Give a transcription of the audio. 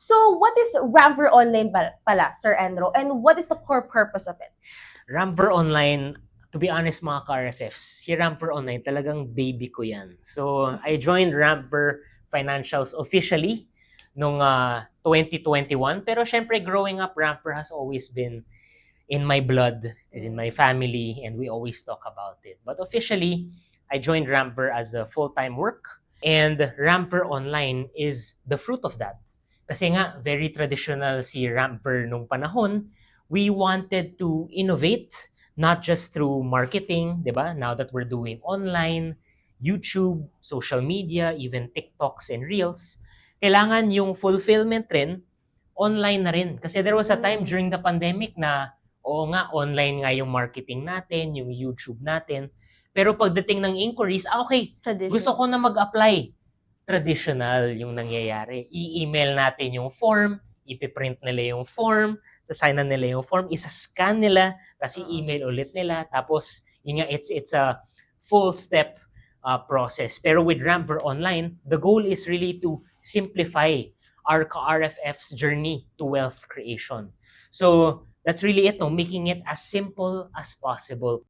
So, what is Ramver Online pala, Sir Enro, and what is the core purpose of it? Ramver Online, to be honest mga ka-RFFs, si Ramver Online talagang baby ko yan. So, I joined Ramver Financials officially nung 2021. Pero syempre, growing up, Ramver has always been in my blood, in my family, and we always talk about it. But officially, I joined Ramver as a full-time work. And Ramver Online is the fruit of that. Kasi nga, very traditional si Ramver nung panahon. We wanted to innovate, not just through marketing, di ba? Now that we're doing online, YouTube, social media, even TikToks and Reels, kailangan yung fulfillment rin, online na rin. Kasi there was a time during the pandemic na, oo nga, online nga yung marketing natin, yung YouTube natin. Pero pagdating ng inquiries, okay, gusto ko na mag-apply. Traditional yung nangyayari. I-email natin yung form, ipiprint nila yung form, sasignan nila yung form, isa-scan nila, tapos i-email ulit nila. Tapos, yun nga, it's a full step process. Pero with Ramver Online, the goal is really to simplify our RFF's journey to wealth creation. So, that's really it, no? Making it as simple as possible.